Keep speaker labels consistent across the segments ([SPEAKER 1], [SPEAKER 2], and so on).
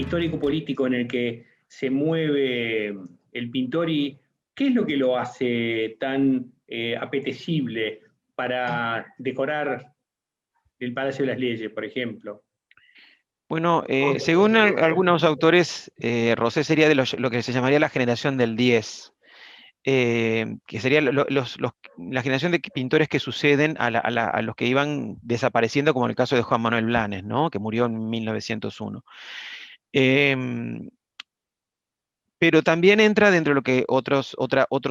[SPEAKER 1] histórico-político en el que se mueve el pintor y qué es lo que lo hace tan apetecible para decorar el Palacio de las Leyes, por ejemplo.
[SPEAKER 2] Bueno, según algunos autores, Rosé sería de lo que se llamaría la generación del 10, que sería la generación de pintores que suceden a los que iban desapareciendo, como en el caso de Juan Manuel Blanes, ¿no? Que murió en 1901. Em, pero también entra dentro de lo que otros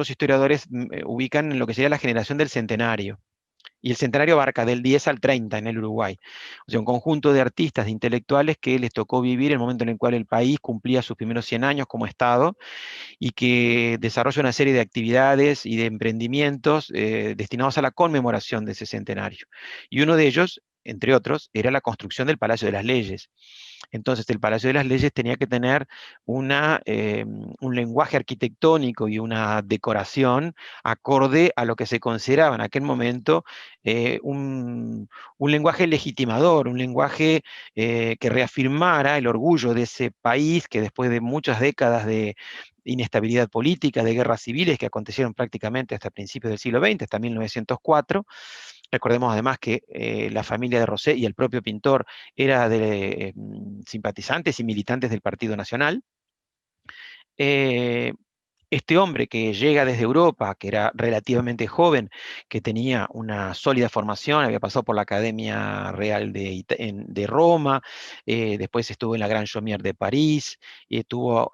[SPEAKER 2] historiadores ubican en lo que sería la generación del centenario. Y el centenario abarca del 10 al 30 en el Uruguay. O sea, un conjunto de artistas, de intelectuales que les tocó vivir el momento en el cual el país cumplía sus primeros 100 años como Estado y que desarrolla una serie de actividades y de emprendimientos destinados a la conmemoración de ese centenario. Y uno de ellos, entre otros, era la construcción del Palacio de las Leyes. Entonces, el Palacio de las Leyes tenía que tener un lenguaje arquitectónico y una decoración acorde a lo que se consideraba en aquel momento un lenguaje legitimador, un lenguaje que reafirmara el orgullo de ese país que después de muchas décadas de inestabilidad política, de guerras civiles que acontecieron prácticamente hasta principios del siglo XX, hasta 1904. Recordemos además que la familia de Rosé y el propio pintor era de simpatizantes y militantes del Partido Nacional. Eh, este hombre que llega desde Europa, que era relativamente joven, que tenía una sólida formación, había pasado por la Academia Real de Roma, después estuvo en la Gran Chaumière de París, y tuvo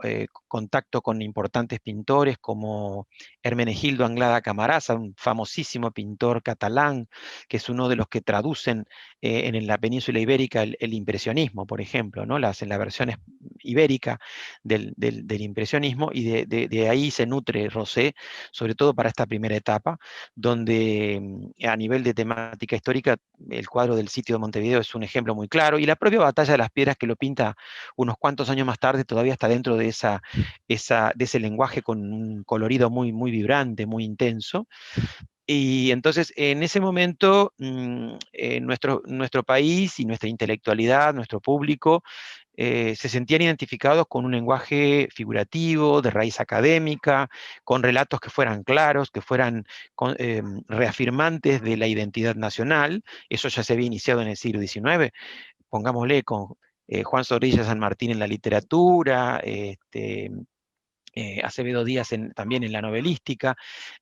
[SPEAKER 2] contacto con importantes pintores como Hermenegildo Anglada Camarasa, un famosísimo pintor catalán, que es uno de los que traducen en la península ibérica el impresionismo, por ejemplo, ¿no? En la versión ibérica del impresionismo, y de ahí se nutre Rosé, sobre todo para esta primera etapa, donde a nivel de temática histórica, el cuadro del sitio de Montevideo es un ejemplo muy claro, y la propia Batalla de las Piedras, que lo pinta unos cuantos años más tarde, todavía está dentro de ese lenguaje con un colorido muy, muy vibrante, muy intenso. Y entonces, en ese momento, nuestro país y nuestra intelectualidad, nuestro público, se sentían identificados con un lenguaje figurativo, de raíz académica, con relatos que fueran claros, que fueran reafirmantes de la identidad nacional. Eso ya se había iniciado en el siglo XIX, pongámosle con Juan Zorrilla San Martín en la literatura, Acevedo Díaz también en la novelística,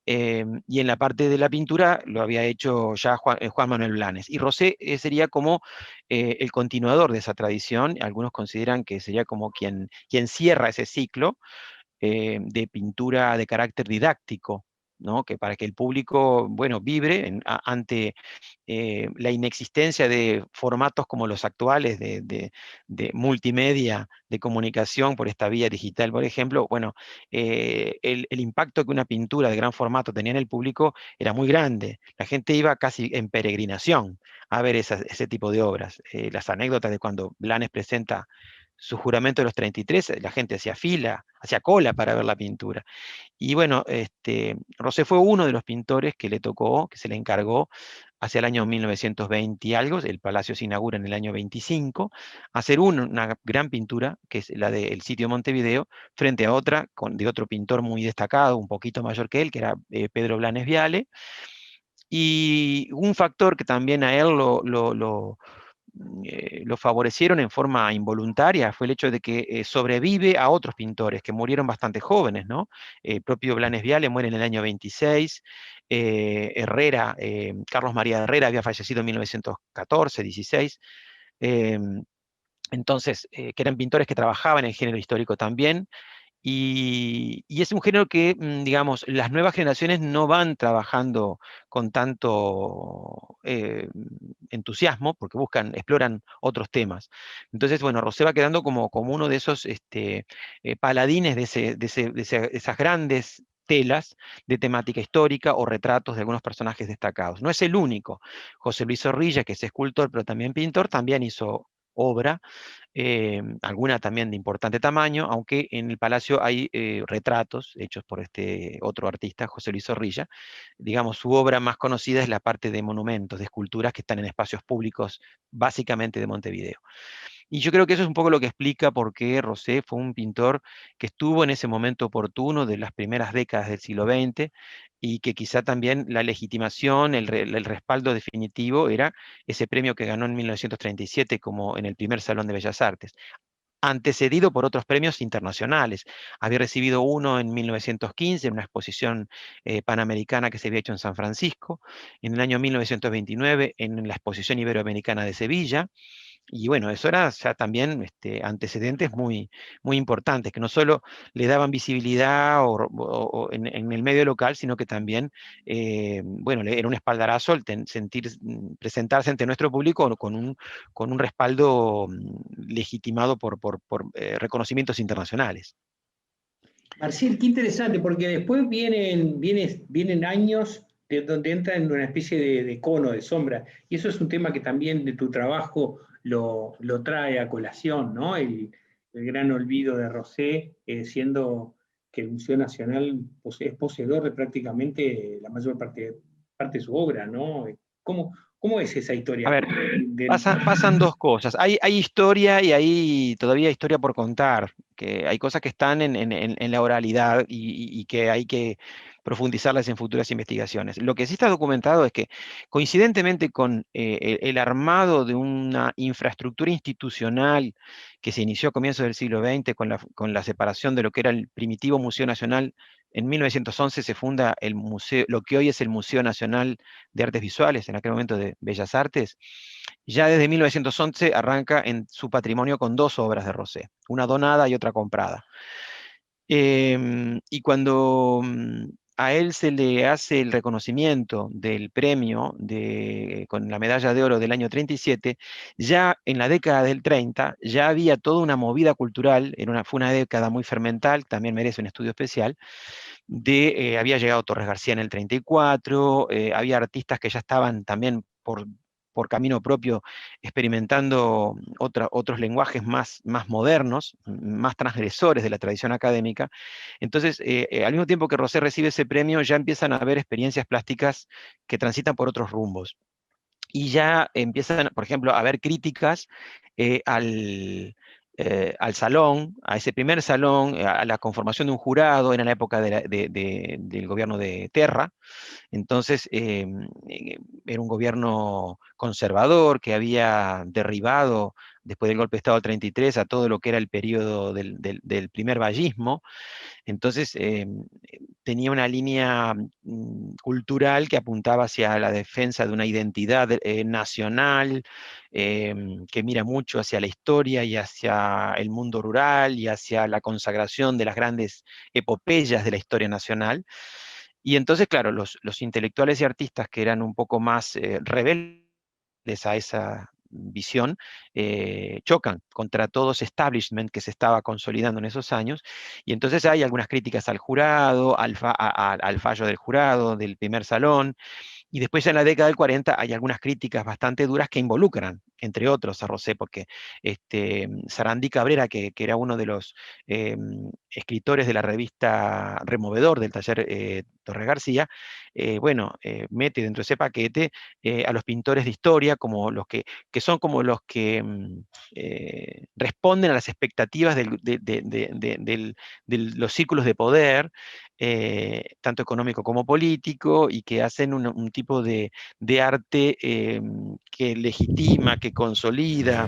[SPEAKER 2] y en la parte de la pintura lo había hecho ya Juan Manuel Blanes. Y Rosé sería como el continuador de esa tradición. Algunos consideran que sería como quien cierra ese ciclo de pintura de carácter didáctico, ¿no? Que para que el público, bueno, vibre ante la inexistencia de formatos como los actuales de multimedia, de comunicación por esta vía digital, por ejemplo. Bueno, el impacto que una pintura de gran formato tenía en el público era muy grande. La gente iba casi en peregrinación a ver ese tipo de obras. Las anécdotas de cuando Blanes presenta su juramento de los 33, la gente hacía fila, hacía cola para ver la pintura. Y bueno, Rosé fue uno de los pintores que le tocó, que se le encargó hacia el año 1920 y algo, el palacio se inaugura en el año 25, hacer una gran pintura, que es la del sitio de Montevideo, frente a otra de otro pintor muy destacado, un poquito mayor que él, que era Pedro Blanes Viale. Y un factor que también a él lo favorecieron en forma involuntaria fue el hecho de que sobrevive a otros pintores que murieron bastante jóvenes, ¿no? El propio Blanes Viale muere en el año 26, Carlos María Herrera había fallecido en 1914, 16, entonces, que eran pintores que trabajaban en el género histórico también, y es un género que, digamos, las nuevas generaciones no van trabajando con tanto entusiasmo, porque exploran otros temas. Entonces, bueno, Rosé va quedando como uno de esos paladines de esas grandes telas de temática histórica o retratos de algunos personajes destacados. No es el único. José Luis Zorrilla, que es escultor, pero también pintor, también hizo obra, alguna también de importante tamaño, aunque en el Palacio hay retratos hechos por este otro artista, José Luis Zorrilla. Digamos, su obra más conocida es la parte de monumentos, de esculturas que están en espacios públicos, básicamente de Montevideo. Y yo creo que eso es un poco lo que explica por qué Rosé fue un pintor que estuvo en ese momento oportuno de las primeras décadas del siglo XX y que quizá también la legitimación, el respaldo definitivo era ese premio que ganó en 1937 como en el primer Salón de Bellas Artes, antecedido por otros premios internacionales. Había recibido uno en 1915 en una exposición panamericana que se había hecho en San Francisco, en el año 1929 en la exposición iberoamericana de Sevilla, y bueno, eso era ya también antecedentes muy, muy importantes, que no solo le daban visibilidad en el medio local, sino que también, bueno, era un espaldarazo el presentarse ante nuestro público con un respaldo legitimado por reconocimientos internacionales.
[SPEAKER 1] Marcel, qué interesante, porque después vienen años de donde entra en una especie de cono, de sombra, y eso es un tema que también de tu trabajo lo trae a colación, ¿no? El gran olvido de Rosé, siendo que el Museo Nacional es poseedor de prácticamente la mayor parte de su obra, ¿no? ¿Cómo es esa
[SPEAKER 2] A
[SPEAKER 1] historia?
[SPEAKER 2] ver, pasan dos cosas. Hay historia y hay todavía historia por contar, que hay cosas que están en la oralidad y que hay que profundizarlas en futuras investigaciones. Lo que sí está documentado es que, coincidentemente con el armado de una infraestructura institucional que se inició a comienzos del siglo XX con la separación de lo que era el primitivo Museo Nacional, en 1911 se funda el museo, lo que hoy es el Museo Nacional de Artes Visuales, en aquel momento de Bellas Artes. Ya desde 1911 arranca en su patrimonio con dos obras de Rosé, una donada y otra comprada. Y cuando a él se le hace el reconocimiento del premio con la medalla de oro del año 37, ya en la década del 30 ya había toda una movida cultural, fue una década muy fermental, también merece un estudio especial, había llegado Torres García en el 34, había artistas que ya estaban también por camino propio experimentando otros lenguajes más modernos, más transgresores de la tradición académica. Entonces, al mismo tiempo que Rosé recibe ese premio, ya empiezan a haber experiencias plásticas que transitan por otros rumbos. Y ya empiezan, por ejemplo, a haber críticas eh, al, al salón, a ese primer salón, a la conformación de un jurado, era en la época del gobierno de Terra. Entonces, era un gobierno conservador que había derribado, después del golpe de Estado del 33, a todo lo que era el periodo del primer vallismo. Entonces, tenía una línea cultural que apuntaba hacia la defensa de una identidad nacional, que mira mucho hacia la historia y hacia el mundo rural y hacia la consagración de las grandes epopeyas de la historia nacional. Y entonces, claro, los intelectuales y artistas que eran un poco más rebeldes a esa visión, chocan contra todo ese establishment que se estaba consolidando en esos años, y entonces hay algunas críticas al jurado, al fallo del jurado, del primer salón, y después ya en la década del 40 hay algunas críticas bastante duras que involucran, entre otros, a Rosé, porque Sarandí Cabrera, que era uno de los escritores de la revista Removedor del taller Torres García, bueno, mete dentro de ese paquete a los pintores de historia como que son como los que responden a las expectativas de los círculos de poder, tanto económico como político, y que hacen un tipo de arte que legitima, que consolida.